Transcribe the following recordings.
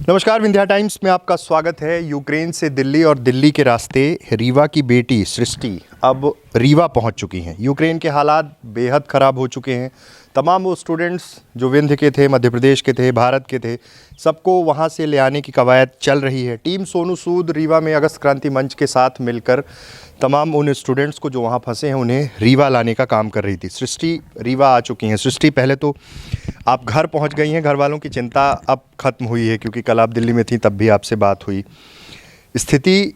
नमस्कार, विंध्या टाइम्स में आपका स्वागत है। यूक्रेन से दिल्ली और दिल्ली के रास्ते रीवा की बेटी सृष्टि अब रीवा पहुंच चुकी हैं। यूक्रेन के हालात बेहद ख़राब हो चुके हैं। तमाम वो स्टूडेंट्स जो विंध्य के थे, मध्य प्रदेश के थे, भारत के थे, सबको वहां से ले आने की कवायद चल रही है। टीम सोनू सूद रीवा में अगस्त क्रांति मंच के साथ मिलकर तमाम उन स्टूडेंट्स को जो वहाँ फंसे हैं उन्हें रीवा लाने का काम कर रही थी। सृष्टि रीवा आ चुकी हैं। सृष्टि, पहले तो आप घर पहुँच गई हैं, घर वालों की चिंता अब ख़त्म हुई है क्योंकि कल आप दिल्ली में थी, तब भी आपसे बात हुई। स्थिति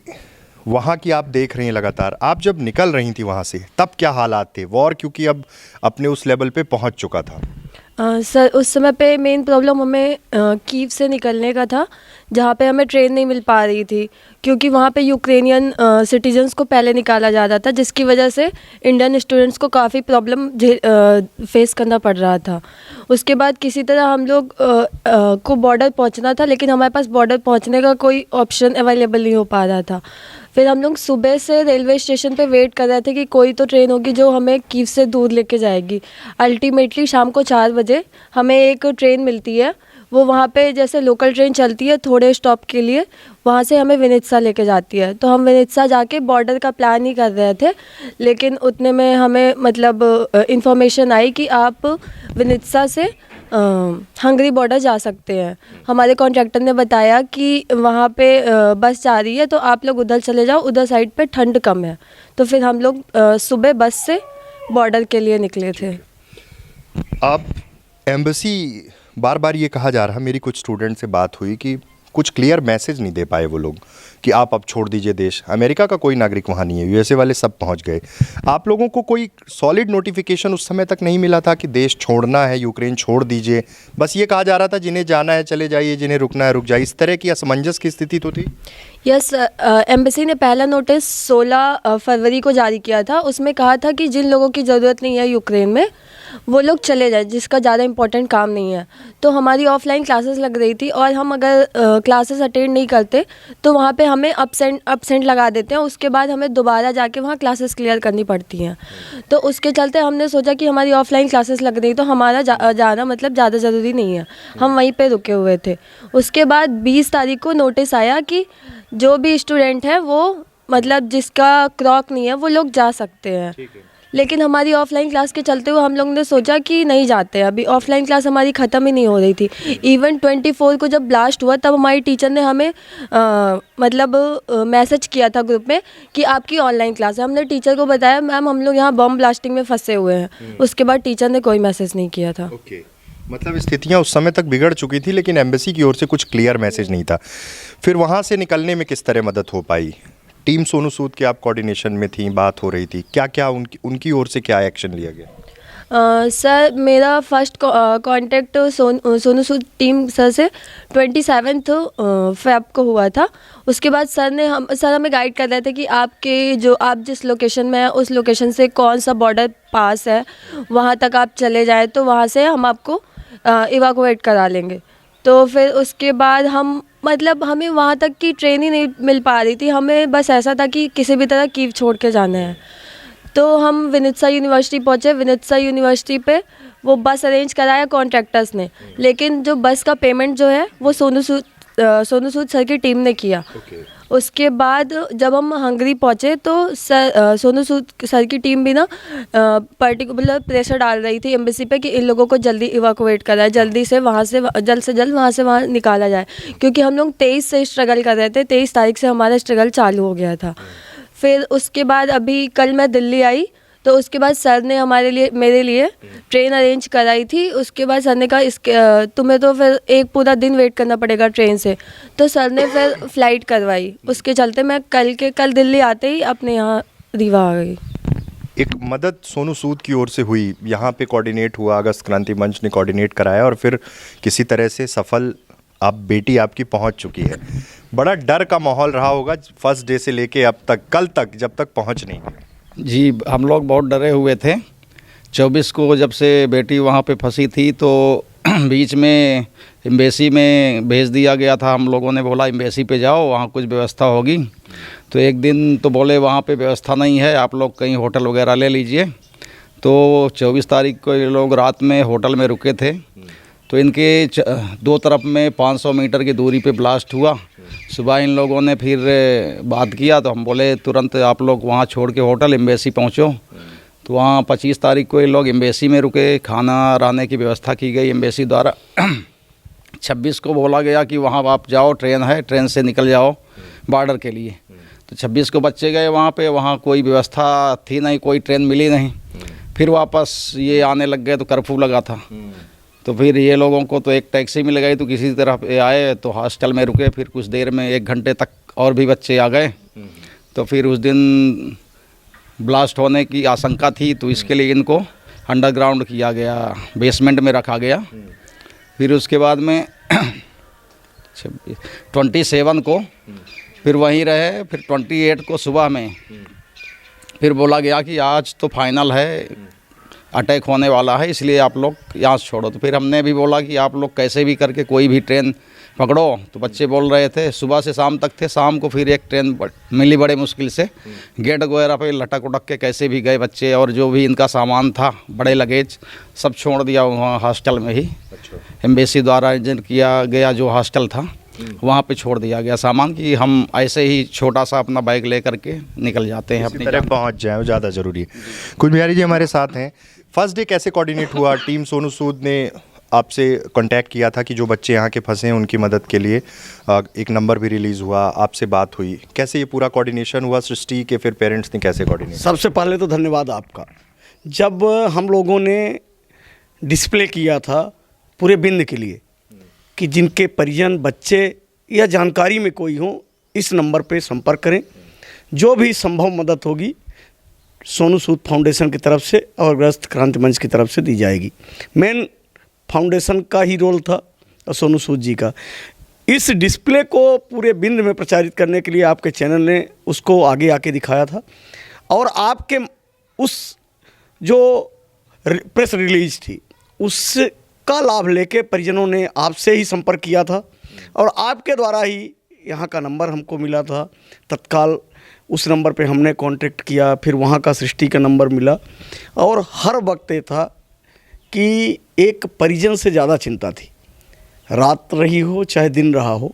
वहाँ की आप देख रही हैं लगातार। आप जब निकल रही थी वहाँ से तब क्या हालात थे? वॉर क्योंकि अब अपने उस लेवल पे पहुँच चुका था। सर, उस समय पे मेन प्रॉब्लम हमें कीव से निकलने का था, जहाँ पे हमें ट्रेन नहीं मिल पा रही थी क्योंकि वहाँ पे यूक्रेनियन सिटीजन्स को पहले निकाला जा रहा था, जिसकी वजह से इंडियन स्टूडेंट्स को काफ़ी प्रॉब्लम फेस करना पड़ रहा था। उसके बाद किसी तरह हम लोग को बॉर्डर पहुँचना था, लेकिन हमारे पास बॉर्डर पहुँचने का कोई ऑप्शन अवेलेबल नहीं हो पा रहा था। फिर हम लोग सुबह से रेलवे स्टेशन पे वेट कर रहे थे कि कोई तो ट्रेन होगी जो हमें कीव से दूर लेके जाएगी। अल्टीमेटली शाम को 4 बजे हमें एक ट्रेन मिलती है। वो वहाँ पे जैसे लोकल ट्रेन चलती है थोड़े स्टॉप के लिए, वहाँ से हमें विनित्सा लेके जाती है। तो हम विनित्सा जाके बॉर्डर का प्लान ही कर रहे थे, लेकिन उतने में हमें मतलब इन्फॉर्मेशन आई कि आप विनित्सा से हंगरी बॉर्डर जा सकते हैं। हमारे कॉन्ट्रैक्टर ने बताया कि वहाँ पे बस जा रही है, तो आप लोग उधर चले जाओ, उधर साइड पे ठंड कम है। तो फिर हम लोग सुबह बस से बॉर्डर के लिए निकले थे। आप एम्बेसी, बार बार ये कहा जा रहा, मेरी कुछ स्टूडेंट से बात हुई कि कुछ क्लियर मैसेज नहीं दे पाए वो लोग कि आप अब छोड़ दीजिए देश। अमेरिका का कोई नागरिक वहाँ नहीं है, यूएसए वाले सब पहुँच गए। आप लोगों को कोई सॉलिड नोटिफिकेशन उस समय तक नहीं मिला था कि देश छोड़ना है, यूक्रेन छोड़ दीजिए? बस ये कहा जा रहा था जिन्हें जाना है चले जाइए, जिन्हें रुकना है रुक जाइए। इस तरह की असमंजस की स्थिति तो थी। यस, एम्बेसी ने पहला नोटिस 16 फरवरी को जारी किया था। उसमें कहा था कि जिन लोगों की ज़रूरत नहीं है यूक्रेन में वो लोग चले जाए, जिसका ज़्यादा इंपॉर्टेंट काम नहीं है। तो हमारी ऑफलाइन क्लासेस लग रही थी और हम अगर क्लासेस अटेंड नहीं करते तो वहाँ पे हमें अपसेंट लगा देते हैं। उसके बाद हमें दोबारा जाके वहाँ क्लासेस क्लियर करनी पड़ती हैं। तो उसके चलते हमने सोचा कि हमारी ऑफलाइन क्लासेस लग रही तो हमारा जाना मतलब ज़्यादा ज़रूरी नहीं है, हम वहीं पर रुके हुए थे। उसके बाद 20 तारीख को नोटिस आया कि जो भी स्टूडेंट है वो मतलब जिसका क्रॉक नहीं है वो लोग जा सकते हैं। लेकिन हमारी ऑफलाइन क्लास के चलते हुए हम लोग ने सोचा कि नहीं जाते हैं, अभी ऑफलाइन क्लास हमारी ख़त्म ही नहीं हो रही थी। इवन 24 को जब ब्लास्ट हुआ तब हमारी टीचर ने हमें मतलब मैसेज किया था ग्रुप में कि आपकी ऑनलाइन क्लास है। हमने टीचर को बताया, मैम हम लोग यहाँ बम ब्लास्टिंग में फंसे हुए हैं। उसके बाद टीचर ने कोई मैसेज नहीं किया था। मतलब स्थितियाँ उस समय तक बिगड़ चुकी थी, लेकिन एम्बेसी की ओर से कुछ क्लियर मैसेज नहीं था। फिर वहाँ से निकलने में किस तरह मदद हो पाई? टीम सोनू सूद के आप कोऑर्डिनेशन में थी, बात हो रही थी, क्या क्या उनकी ओर से क्या एक्शन लिया गया? सर, मेरा first contact Sonu Sood team sir से 27 फेब को हुआ था। उसके बाद सर हमें गाइड कर रहे थे कि आप जिस लोकेशन में हैं उस लोकेशन से कौन सा बॉर्डर पास है, वहाँ तक आप चले जाएं तो वहाँ से हम आपको इवाकुएट करा लेंगे। तो फिर उसके बाद हमें वहाँ तक की ट्रेन ही नहीं मिल पा रही थी। हमें बस ऐसा था कि किसी भी तरह कीव छोड़ के जाना है। तो हम विनित्सा यूनिवर्सिटी पहुँचे। विनित्सा यूनिवर्सिटी पे वो बस अरेंज कराया कॉन्ट्रैक्टर्स ने, लेकिन जो बस का पेमेंट जो है वो सोनू सूद सर की टीम ने किया। उसके बाद जब हम हंगरी पहुँचे तो सोनू सूद सर की टीम भी ना पर्टिकुलर प्रेशर डाल रही थी एम्बेसी पे कि इन लोगों को जल्दी इवाकुएट कराए, जल्द से जल्द वहाँ से निकाला जाए, क्योंकि हम लोग 23 से स्ट्रगल कर रहे थे। 23 तारीख से हमारा स्ट्रगल चालू हो गया था। फिर उसके बाद अभी कल मैं दिल्ली आई तो उसके बाद सर ने मेरे लिए ट्रेन अरेंज कराई थी। उसके बाद सर ने कहा तुम्हें तो फिर एक पूरा दिन वेट करना पड़ेगा ट्रेन से, तो सर ने फिर फ़्लाइट करवाई। उसके चलते मैं कल दिल्ली आते ही अपने यहाँ रीवा आ गई। एक मदद सोनू सूद की ओर से हुई, यहाँ पे कोऑर्डिनेट हुआ, अगस्त क्रांति मंच ने कोऑर्डिनेट कराया और फिर किसी तरह से सफल बेटी आपकी पहुँच चुकी है। बड़ा डर का माहौल रहा होगा फर्स्ट डे से लेके अब तक, कल तक जब तक पहुँच नहीं गई। जी, हम लोग बहुत डरे हुए थे। 24 को जब से बेटी वहाँ पे फंसी थी तो बीच में एम्बेसी में भेज दिया गया था। हम लोगों ने बोला एम्बेसी पे जाओ, वहाँ कुछ व्यवस्था होगी। तो एक दिन तो बोले वहाँ पे व्यवस्था नहीं है, आप लोग कहीं होटल वगैरह ले लीजिए। तो 24 तारीख को ये लोग रात में होटल में रुके थे। तो इनके दो तरफ में 500 मीटर की दूरी पे ब्लास्ट हुआ। सुबह इन लोगों ने फिर बात किया तो हम बोले तुरंत आप लोग वहाँ छोड़ के होटल एम्बेसी पहुँचो। तो वहाँ 25 तारीख को ये लोग एम्बेसी में रुके, खाना रहने की व्यवस्था की गई एम्बेसी द्वारा। 26 को बोला गया कि वहाँ आप जाओ, ट्रेन है, ट्रेन से निकल जाओ बॉर्डर के लिए। तो 26 को बच्चे गए वहाँ पे, वहाँ कोई व्यवस्था थी नहीं, कोई ट्रेन मिली नहीं। फिर वापस ये आने लग गए तो कर्फ्यू लगा था। तो फिर ये लोगों को तो एक टैक्सी मिल गई, तो किसी तरह ये आए तो हॉस्टल में रुके। फिर कुछ देर में 1 घंटे तक और भी बच्चे आ गए। तो फिर उस दिन ब्लास्ट होने की आशंका थी, तो इसके लिए इनको अंडरग्राउंड किया गया, बेसमेंट में रखा गया। फिर उसके बाद में 27 को फिर वहीं रहे। फिर 28 को सुबह में फिर बोला गया कि आज तो फाइनल है, अटैक होने वाला है, इसलिए आप लोग यहाँ से छोड़ो। तो फिर हमने भी बोला कि आप लोग कैसे भी करके कोई भी ट्रेन पकड़ो। तो बच्चे बोल रहे थे, सुबह से शाम तक थे। शाम को फिर एक ट्रेन मिली बड़े मुश्किल से, गेट वगैरह पे लटक उटक के कैसे भी गए बच्चे, और जो भी इनका सामान था, बड़े लगेज, सब छोड़ दिया वहाँ हॉस्टल में ही। एम्बेसी द्वारा अर्जेंट किया गया जो हॉस्टल था, वहाँ पे छोड़ दिया गया सामान, कि हम ऐसे ही छोटा सा अपना बैग ले करके निकल जाते हैं, अपनी तरह पहुँच जाए, वो ज़्यादा ज़रूरी है। कुछ बिहारी जी हमारे साथ हैं। फर्स्ट डे कैसे कोऑर्डिनेट हुआ? टीम सोनू सूद ने आपसे कांटेक्ट किया था कि जो बच्चे यहाँ के फंसे हैं उनकी मदद के लिए एक नंबर भी रिलीज़ हुआ, आपसे बात हुई, कैसे ये पूरा कोऑर्डिनेशन हुआ? सृष्टि के फिर पेरेंट्स ने कैसे कोऑर्डिनेट? सबसे पहले तो धन्यवाद आपका। जब हम लोगों ने डिस्प्ले किया था पूरे बिंद के लिए कि जिनके परिजन, बच्चे या जानकारी में कोई हो, इस नंबर पे संपर्क करें, जो भी संभव मदद होगी सोनू सूद फाउंडेशन की तरफ से और ग्रस्त क्रांति मंच की तरफ से दी जाएगी। मेन फाउंडेशन का ही रोल था और सोनू सूद जी का। इस डिस्प्ले को पूरे बिंद में प्रचारित करने के लिए आपके चैनल ने उसको आगे आके दिखाया था, और आपके उस जो प्रेस रिलीज थी उसका लाभ लेके परिजनों ने आपसे ही संपर्क किया था, और आपके द्वारा ही यहाँ का नंबर हमको मिला था। तत्काल उस नंबर पे हमने कांटेक्ट किया, फिर वहाँ का सृष्टि का नंबर मिला, और हर वक्त ये था कि एक परिजन से ज़्यादा चिंता थी। रात रही हो चाहे दिन रहा हो,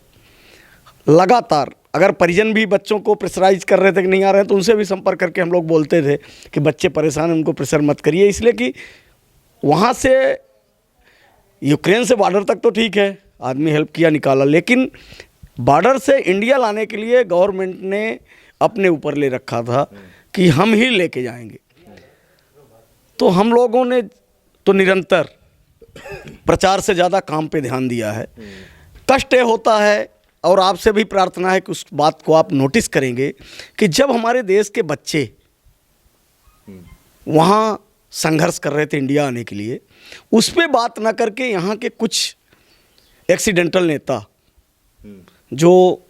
लगातार अगर परिजन भी बच्चों को प्रेशराइज कर रहे थे कि नहीं आ रहे हैं, तो उनसे भी संपर्क करके हम लोग बोलते थे कि बच्चे परेशान हैं, उनको प्रेशर मत करिए। इसलिए कि वहाँ से यूक्रेन से बॉर्डर तक तो ठीक है, आदमी हेल्प किया, निकाला, लेकिन बॉर्डर से इंडिया लाने के लिए गवर्नमेंट ने अपने ऊपर ले रखा था कि हम ही लेके जाएंगे। तो हम लोगों ने तो निरंतर प्रचार से ज़्यादा काम पे ध्यान दिया है। कष्ट ये होता है, और आपसे भी प्रार्थना है कि उस बात को आप नोटिस करेंगे कि जब हमारे देश के बच्चे वहाँ संघर्ष कर रहे थे इंडिया आने के लिए, उस पर बात ना करके यहाँ के कुछ एक्सीडेंटल नेता जो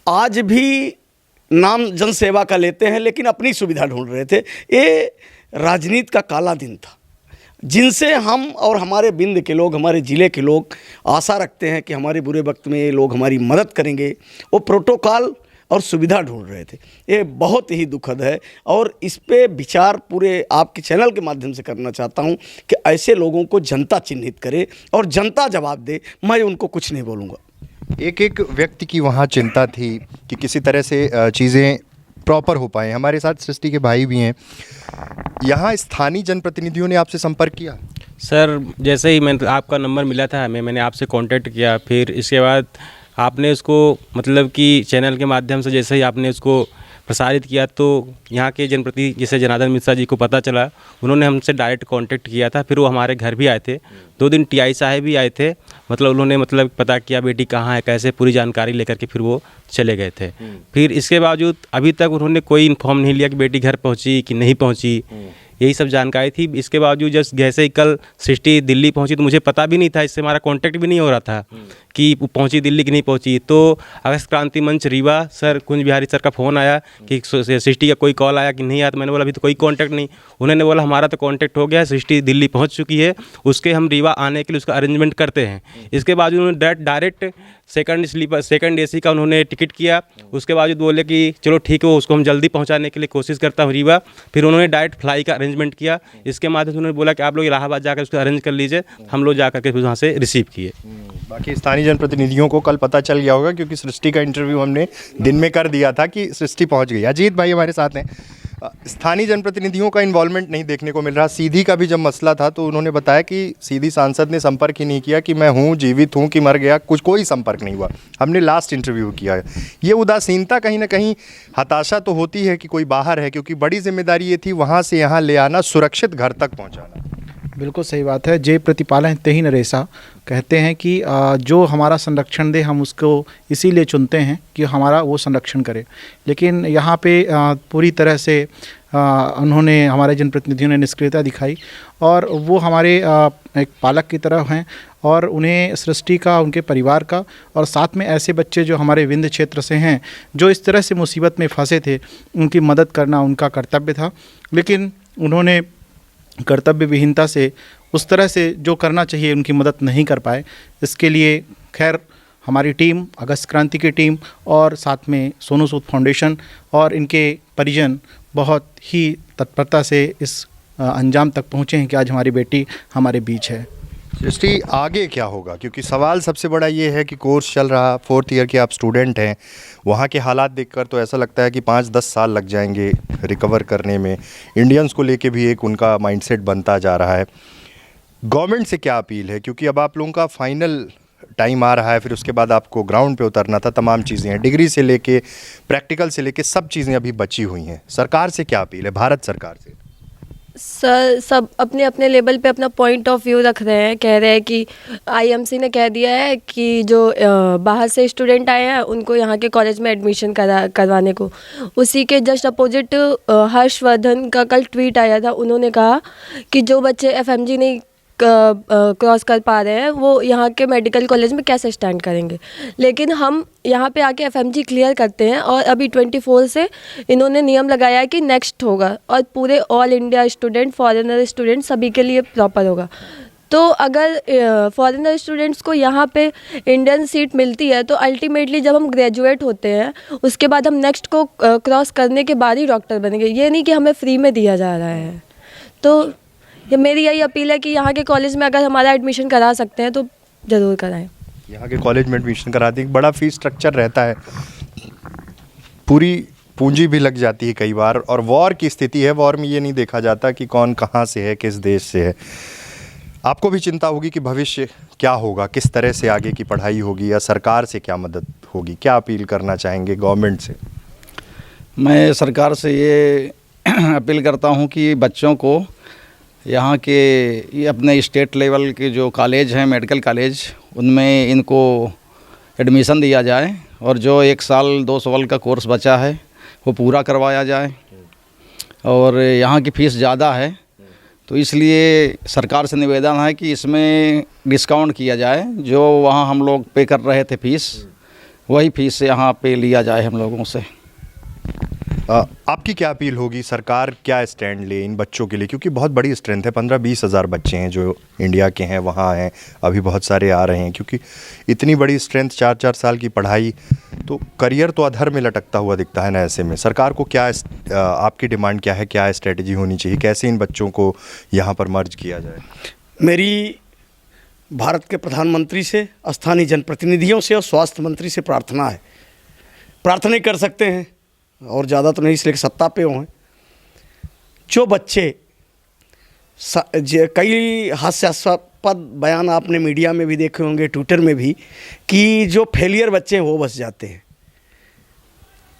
आज भी नाम जनसेवा का लेते हैं लेकिन अपनी सुविधा ढूंढ रहे थे, ये राजनीति का काला दिन था, जिनसे हम और हमारे बिंद के लोग, हमारे ज़िले के लोग आशा रखते हैं कि हमारे बुरे वक्त में ये लोग हमारी मदद करेंगे। वो प्रोटोकॉल और सुविधा ढूंढ रहे थे। ये बहुत ही दुखद है, और इस पे विचार पूरे आपके चैनल के माध्यम से करना चाहता हूँ कि ऐसे लोगों को जनता चिन्हित करे और जनता जवाब दे। मैं उनको कुछ नहीं बोलूँगा। एक एक व्यक्ति की वहाँ चिंता थी कि किसी तरह से चीज़ें प्रॉपर हो पाएँ। हमारे साथ सृष्टि के भाई भी हैं। यहाँ स्थानीय जनप्रतिनिधियों ने आपसे संपर्क किया? सर, जैसे ही मैंने आपका नंबर मिला था मैंने आपसे कांटेक्ट किया। फिर इसके बाद आपने उसको मतलब कि चैनल के माध्यम से जैसे ही आपने उसको प्रसारित किया, तो यहाँ के जनप्रतिनिधि जैसे जनार्दन मिश्रा जी को पता चला, उन्होंने हमसे डायरेक्ट कांटेक्ट किया था। फिर वो हमारे घर भी आए थे, 2 दिन टीआई साहब भी आए थे। मतलब उन्होंने मतलब पता किया बेटी कहाँ है, कैसे, पूरी जानकारी लेकर के फिर वो चले गए थे। फिर इसके बावजूद अभी तक उन्होंने कोई इन्फॉर्म नहीं लिया कि बेटी घर पहुँची कि नहीं पहुँची, यही सब जानकारी थी। इसके बावजूद जैसे ही कल सृष्टि दिल्ली पहुंची, तो मुझे पता भी नहीं था, इससे हमारा कांटेक्ट भी नहीं हो रहा था कि वो पहुंची दिल्ली कि नहीं पहुंची। तो अगस्त क्रांति मंच रीवा सर, कुंज बिहारी सर का फ़ोन आया कि सृष्टि का कोई कॉल आया कि नहीं आया। तो मैंने बोला अभी तो कोई कांटेक्ट नहीं। उन्होंने बोला हमारा तो कांटेक्ट हो गया, सृष्टि दिल्ली पहुँच चुकी है, उसके हम रीवा आने के लिए उसका अरेंजमेंट करते हैं। इसके बाद उन्होंने डायरेक्ट सेकंड एसी का उन्होंने टिकट किया। उसके बाद बोले कि चलो ठीक है, उसको हम जल्दी पहुँचाने के लिए कोशिश करता हूँ रीवा। फिर उन्होंने डायरेक्ट फ्लाई का अरेंजमेंट किया। इसके माध्यम से उन्होंने बोला कि आप लोग इलाहाबाद जाकर उसको अरेंज कर लीजिए। हम लोग जाकर के फिर वहाँ से रिसीव किए। बाकी स्थानीय जनप्रतिनिधियों को कल पता चल गया होगा, क्योंकि सृष्टि का इंटरव्यू हमने दिन में कर दिया था कि सृष्टि पहुंच गई। अजीत भाई हमारे साथ हैं। स्थानीय जनप्रतिनिधियों का इन्वॉल्वमेंट नहीं देखने को मिल रहा। सीधी का भी जब मसला था तो उन्होंने बताया कि सीधी सांसद ने संपर्क ही नहीं किया कि मैं हूँ, जीवित हूँ कि मर गया, कोई संपर्क नहीं हुआ। हमने लास्ट इंटरव्यू किया है। ये उदासीनता कहीं ना कहीं हताशा तो होती है कि कोई बाहर है, क्योंकि बड़ी जिम्मेदारी ये थी वहाँ से यहाँ ले आना, सुरक्षित घर तक पहुँचाना। बिल्कुल सही बात है। जे प्रतिपालन ते ही नरेसा कहते हैं कि जो हमारा संरक्षण दे हम उसको इसीलिए चुनते हैं कि हमारा वो संरक्षण करे। लेकिन यहाँ पे पूरी तरह से उन्होंने, हमारे जनप्रतिनिधियों ने निष्क्रियता दिखाई और वो हमारे एक पालक की तरह हैं और उन्हें सृष्टि का, उनके परिवार का और साथ में ऐसे बच्चे जो हमारे विंध्य क्षेत्र से हैं जो इस तरह से मुसीबत में फंसे थे, उनकी मदद करना उनका कर्तव्य था। लेकिन उन्होंने कर्तव्य विहीनता से उस तरह से जो करना चाहिए उनकी मदद नहीं कर पाए। इसके लिए खैर हमारी टीम, अगस्त क्रांति की टीम और साथ में सोनू सूद फाउंडेशन और इनके परिजन बहुत ही तत्परता से इस अंजाम तक पहुँचे हैं कि आज हमारी बेटी हमारे बीच है। सृष्टि आगे क्या होगा, क्योंकि सवाल सबसे बड़ा ये है कि कोर्स चल रहा, 4th ईयर के आप स्टूडेंट हैं, वहाँ के हालात देखकर तो ऐसा लगता है कि 5-10 साल लग जाएंगे रिकवर करने में। इंडियंस को लेके भी एक उनका माइंडसेट बनता जा रहा है। गवर्नमेंट से क्या अपील है, क्योंकि अब आप लोगों का फाइनल टाइम आ रहा है, फिर उसके बाद आपको ग्राउंड पे उतरना था, तमाम चीज़ें हैं, डिग्री से लेके प्रैक्टिकल से लेके सब चीज़ें अभी बची हुई हैं। सरकार से क्या अपील है, भारत सरकार से? सर सब अपने अपने लेवल पे अपना पॉइंट ऑफ व्यू रख रहे हैं। कह रहे हैं कि आईएमसी ने कह दिया है कि जो बाहर से स्टूडेंट आए हैं उनको यहाँ के कॉलेज में एडमिशन करवाने को। उसी के जस्ट अपोजिट हर्षवर्धन का कल ट्वीट आया था। उन्होंने कहा कि जो बच्चे एफएमजी नहीं क्रॉस कर पा रहे हैं वो यहाँ के मेडिकल कॉलेज में कैसे स्टैंड करेंगे। लेकिन हम यहाँ पे आके एफएमजी क्लियर करते हैं और अभी 24 से इन्होंने नियम लगाया है कि नेक्स्ट होगा और पूरे all India student, foreigner student सभी के लिए प्रॉपर होगा। तो अगर फॉरेनर स्टूडेंट्स को यहाँ पे इंडियन सीट मिलती है तो अल्टीमेटली जब हम ग्रेजुएट होते हैं उसके बाद हम नेक्स्ट को क्रॉस करने के बाद ही डॉक्टर बनेंगे। ये नहीं कि हमें फ्री में दिया जा रहा है। तो ये मेरी यही अपील है कि यहाँ के कॉलेज में अगर हमारा एडमिशन करा सकते हैं तो ज़रूर कराएं। यहाँ के कॉलेज में एडमिशन करा दें, बड़ा फीस स्ट्रक्चर रहता है, पूरी पूंजी भी लग जाती है कई बार, और वॉर की स्थिति है, वॉर में ये नहीं देखा जाता कि कौन कहाँ से है, किस देश से है। आपको भी चिंता होगी कि भविष्य क्या होगा, किस तरह से आगे की पढ़ाई होगी, या सरकार से क्या मदद होगी। क्या अपील करना चाहेंगे गवर्नमेंट से? मैं सरकार से ये अपील करता हूँ कि बच्चों को यहाँ के ये अपने स्टेट लेवल के जो कॉलेज हैं, मेडिकल कॉलेज, उनमें इनको एडमिशन दिया जाए और जो 1 साल 2 साल का कोर्स बचा है वो पूरा करवाया जाए। और यहाँ की फ़ीस ज़्यादा है तो इसलिए सरकार से निवेदन है कि इसमें डिस्काउंट किया जाए। जो वहाँ हम लोग पे कर रहे थे फ़ीस, वही फ़ीस से यहाँ पे लिया जाए हम लोगों से। आपकी क्या अपील होगी, सरकार क्या स्टैंड ले इन बच्चों के लिए, क्योंकि बहुत बड़ी स्ट्रेंथ है, 15-20 हज़ार बच्चे हैं जो इंडिया के हैं, वहाँ हैं, अभी बहुत सारे आ रहे हैं। क्योंकि इतनी बड़ी स्ट्रेंथ, 4-4 साल की पढ़ाई, तो करियर तो अधर में लटकता हुआ दिखता है ना। ऐसे में सरकार को क्या आपकी डिमांड क्या है, क्या स्ट्रेटजी होनी चाहिए, कैसे इन बच्चों को यहाँ पर मर्ज किया जाए? मेरी भारत के प्रधानमंत्री से, स्थानीय जनप्रतिनिधियों से और स्वास्थ्य मंत्री से प्रार्थना है। प्रार्थना कर सकते हैं और ज़्यादा तो नहीं, इसलिए कि सत्ता पे हों। जो बच्चे, कई हास्यास्पद बयान आपने मीडिया में भी देखे होंगे, ट्विटर में भी, कि जो फेलियर बच्चे वो बस जाते हैं।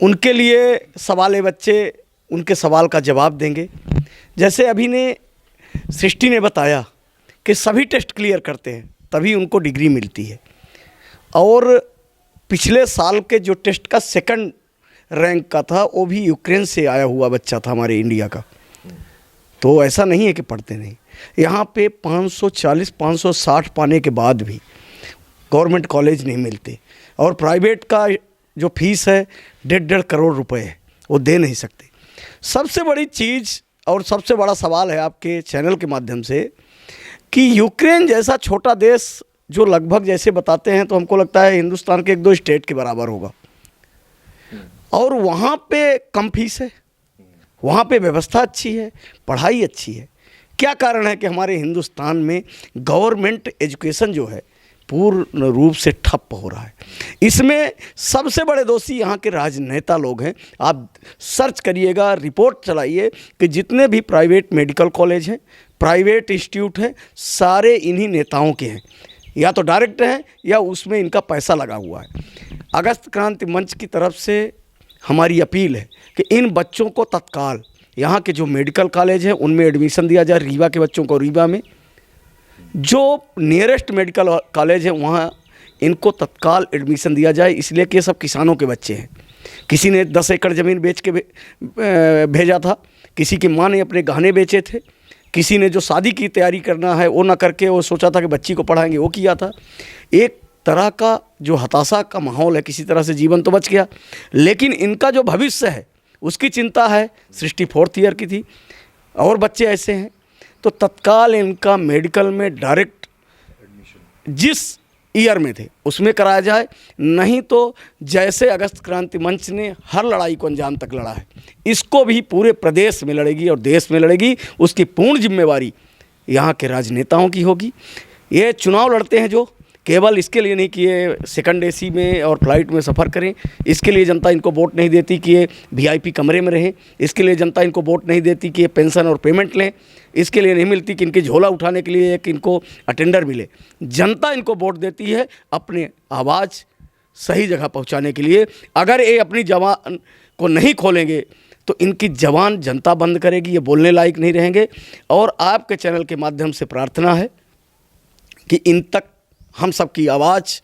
उनके लिए सवाल बच्चे उनके सवाल का जवाब देंगे। जैसे अभी ने सृष्टि ने बताया कि सभी टेस्ट क्लियर करते हैं तभी उनको डिग्री मिलती है। और पिछले साल के जो टेस्ट का 2nd रैंक का था वो भी यूक्रेन से आया हुआ बच्चा था हमारे इंडिया का। तो ऐसा नहीं है कि पढ़ते नहीं। यहाँ पे 540-560 पाने के बाद भी गवर्नमेंट कॉलेज नहीं मिलते, और प्राइवेट का जो फीस है 1.5 करोड़ रुपए है, वो दे नहीं सकते। सबसे बड़ी चीज़ और सबसे बड़ा सवाल है आपके चैनल के माध्यम से कि यूक्रेन जैसा छोटा देश, जो लगभग जैसे बताते हैं तो हमको लगता है हिंदुस्तान के 1-2 स्टेट के बराबर होगा, और वहाँ पे कम फीस है, वहाँ पे व्यवस्था अच्छी है, पढ़ाई अच्छी है। क्या कारण है कि हमारे हिंदुस्तान में गवर्नमेंट एजुकेशन जो है पूर्ण रूप से ठप हो रहा है? इसमें सबसे बड़े दोषी यहाँ के राजनेता लोग हैं। आप सर्च करिएगा, रिपोर्ट चलाइए कि जितने भी प्राइवेट मेडिकल कॉलेज हैं, प्राइवेट इंस्टीट्यूट हैं, सारे इन्हीं नेताओं के हैं। या तो डायरेक्ट हैं या उसमें इनका पैसा लगा हुआ है। अगस्त क्रांति मंच की तरफ से हमारी अपील है कि इन बच्चों को तत्काल यहाँ के जो मेडिकल कॉलेज हैं उनमें एडमिशन दिया जाए। रीवा के बच्चों को रीवा में, जो नियरेस्ट मेडिकल कॉलेज है वहाँ इनको तत्काल एडमिशन दिया जाए, इसलिए कि ये सब किसानों के बच्चे हैं। किसी ने 10 एकड़ ज़मीन बेच के भेजा था, किसी की माँ ने अपने गहने बेचे थे, किसी ने जो शादी की तैयारी करना है वो ना करके वो सोचा था कि बच्ची को पढ़ाएंगे, वो किया था। एक तरह का जो हताशा का माहौल है, किसी तरह से जीवन तो बच गया, लेकिन इनका जो भविष्य है उसकी चिंता है। सृष्टि 4th ईयर की थी और बच्चे ऐसे हैं, तो तत्काल इनका मेडिकल में डायरेक्ट जिस ईयर में थे उसमें कराया जाए। नहीं तो जैसे अगस्त क्रांति मंच ने हर लड़ाई को अंजाम तक लड़ा है, इसको भी पूरे प्रदेश में लड़ेगी और देश में लड़ेगी। उसकी पूर्ण जिम्मेवारी यहाँ के राजनेताओं की होगी। ये चुनाव लड़ते हैं जो केवल इसके लिए नहीं कि ये सेकंड एसी में और फ्लाइट में सफ़र करें, इसके लिए जनता इनको वोट नहीं देती कि ये वीआईपी कमरे में रहें, इसके लिए जनता इनको वोट नहीं देती कि ये पेंशन और पेमेंट लें, इसके लिए नहीं मिलती कि इनके झोला उठाने के लिए एक इनको अटेंडर मिले। जनता इनको वोट देती है अपने आवाज़ सही जगह पहुंचाने के लिए। अगर ये अपनी जबान को नहीं खोलेंगे तो इनकी जबान जनता बंद करेगी, ये बोलने लायक नहीं रहेंगे। और आपके चैनल के माध्यम से प्रार्थना है कि इन तक हम सब की आवाज़,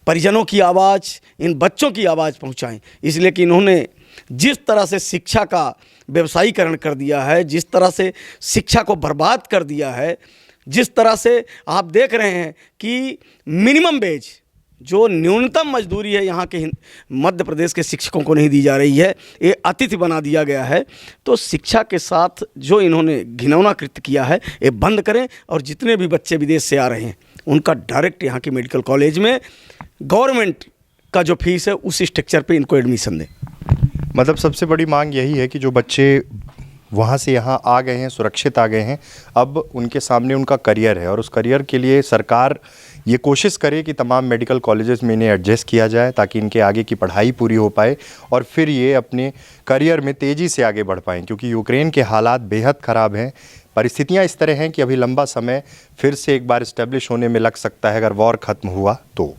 परिजनों की आवाज़, इन बच्चों की आवाज़ पहुंचाएं, इसलिए कि इन्होंने जिस तरह से शिक्षा का व्यवसायीकरण कर दिया है, जिस तरह से शिक्षा को बर्बाद कर दिया है, जिस तरह से आप देख रहे हैं कि मिनिमम वेज जो न्यूनतम मजदूरी है यहाँ के मध्य प्रदेश के शिक्षकों को नहीं दी जा रही है, ये अतिथि बना दिया गया है। तो शिक्षा के साथ जो इन्होंने घिनौना कृत्य किया है ये बंद करें और जितने भी बच्चे विदेश से आ रहे हैं उनका डायरेक्ट यहाँ के मेडिकल कॉलेज में गवर्नमेंट का जो फीस है उस स्ट्रक्चर पे इनको एडमिशन दें। मतलब सबसे बड़ी मांग यही है कि जो बच्चे वहाँ से यहाँ आ गए हैं, सुरक्षित आ गए हैं, अब उनके सामने उनका करियर है और उस करियर के लिए सरकार ये कोशिश करे कि तमाम मेडिकल कॉलेजेस में इन्हें एडजस्ट किया जाए ताकि इनके आगे की पढ़ाई पूरी हो पाए और फिर ये अपने करियर में तेज़ी से आगे बढ़ पाएँ, क्योंकि यूक्रेन के हालात बेहद ख़राब हैं। परिस्थितियाँ इस तरह हैं कि अभी लंबा समय फिर से एक बार इस्टेब्लिश होने में लग सकता है अगर वॉर ख़त्म हुआ तो।